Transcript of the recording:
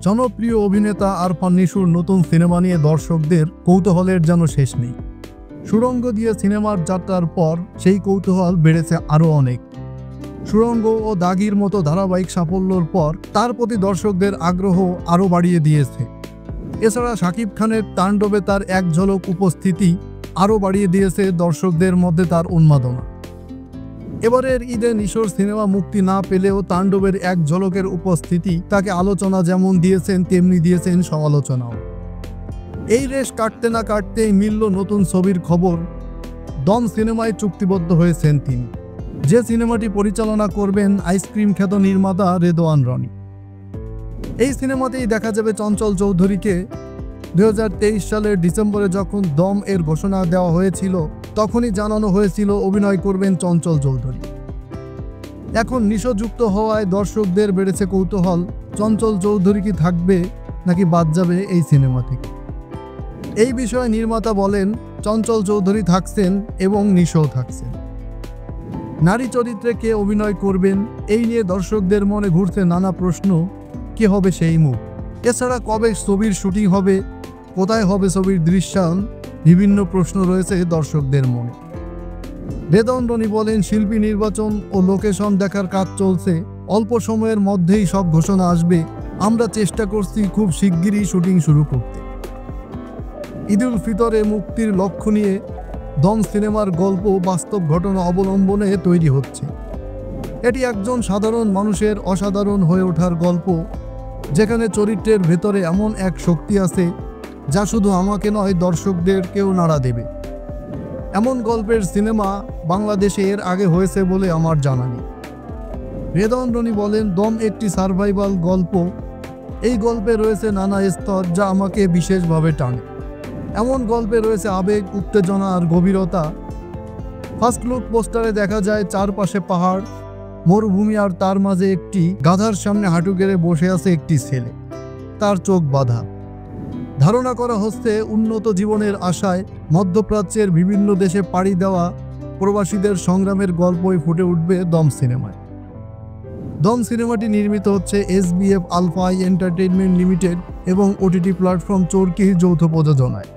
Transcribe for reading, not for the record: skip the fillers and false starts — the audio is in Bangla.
জনপ্রিয় অভিনেতা আরফান নিশুর নতুন সিনেমা নিয়ে দর্শকদের কৌতূহলের যেন শেষ নেই। সুড়ঙ্গ দিয়ে সিনেমার যাত্রার পর সেই কৌতূহল বেড়েছে আরও অনেক। সুড়ঙ্গ ও দাগির মতো ধারাবাহিক সাফল্যর পর তার প্রতি দর্শকদের আগ্রহ আরও বাড়িয়ে দিয়েছে। এছাড়া শাকিব খানের তাণ্ডবে তার এক ঝলক উপস্থিতি আরও বাড়িয়ে দিয়েছে দর্শকদের মধ্যে তার উন্মাদনা। এবারের ঈদে নিশোর সিনেমা মুক্তি না পেলেও তাণ্ডবের এক ঝলকের উপস্থিতি তাকে আলোচনা যেমন দিয়েছেন তেমনি দিয়েছেন সমালোচনাও। এই রেশ কাটতে না কাটতেই মিলল নতুন ছবির খবর। দম সিনেমায় চুক্তিবদ্ধ হয়েছেন তিনি, যে সিনেমাটি পরিচালনা করবেন আইসক্রিম খ্যাত নির্মাতা রেদওয়ান রনি। এই সিনেমাতেই দেখা যাবে চঞ্চল চৌধুরীকে। 2023 সালের ডিসেম্বরে যখন দম এর ঘোষণা দেওয়া হয়েছিল তখনই জানানো হয়েছিল অভিনয় করবেন চঞ্চল চৌধুরী। এখন নিশো যুক্ত হওয়ায় দর্শকদের বেড়েছে কৌতূহল, চঞ্চল চৌধুরী কি থাকবে নাকি বাদ যাবে এই সিনেমা থেকে। এই বিষয়ে নির্মাতা বলেন, চঞ্চল চৌধুরী থাকছেন এবং নিশোও থাকছেন। নারী চরিত্রে কে অভিনয় করবেন এই নিয়ে দর্শকদের মনে ঘুরছে নানা প্রশ্ন। কে হবে সেই মুখ? এছাড়া কবে ছবির শুটিং হবে, কোথায় হবে ছবির দৃশ্যায়ন, বিভিন্ন প্রশ্ন রয়েছে দর্শকদের মনে। রেদওয়ান রনি বলেন, শিল্পী নির্বাচন ও লোকেশন দেখার কাজ চলছে, অল্প সময়ের মধ্যেই সব ঘোষণা আসবে। আমরা চেষ্টা করছি খুব শিগগিরই শুটিং শুরু করতে। ঈদুল ফিতরে মুক্তির লক্ষ্য নিয়ে দম সিনেমার গল্প বাস্তব ঘটনা অবলম্বনে তৈরি হচ্ছে। এটি একজন সাধারণ মানুষের অসাধারণ হয়ে ওঠার গল্প, যেখানে চরিত্রের ভেতরে এমন এক শক্তি আছে যা শুধু আমাকে নয় দর্শকদেরকেও নাড়া দেবে। এমন গল্পের সিনেমা বাংলাদেশে এর আগে হয়েছে বলে আমার জানা নেই। রেদওয়ান রনি বলেন, দম একটি সার্ভাইভাল গল্প। এই গল্পে রয়েছে নানা স্তর যা আমাকে বিশেষভাবে টানে। এমন গল্পে রয়েছে আবেগ, উত্তেজনা আর গভীরতা। ফার্স্ট লুক পোস্টারে দেখা যায় চারপাশে পাহাড়, মরুভূমি আর তার মাঝে একটি গাধার সামনে হাঁটু গেড়ে বসে আছে একটি ছেলে, তার চোখ বাঁধা। ধারণা করা হচ্ছে উন্নত জীবনের আশায় মধ্যপ্রাচ্যের বিভিন্ন দেশে পাড়ি দেওয়া প্রবাসীদের সংগ্রামের গল্পই ফুটে উঠবে দম সিনেমায়। দম সিনেমাটি নির্মিত হচ্ছে SBF আলফা এন্টারটেইনমেন্ট লিমিটেড এবং OTT প্ল্যাটফর্ম চরকির যৌথ প্রযোজনায়।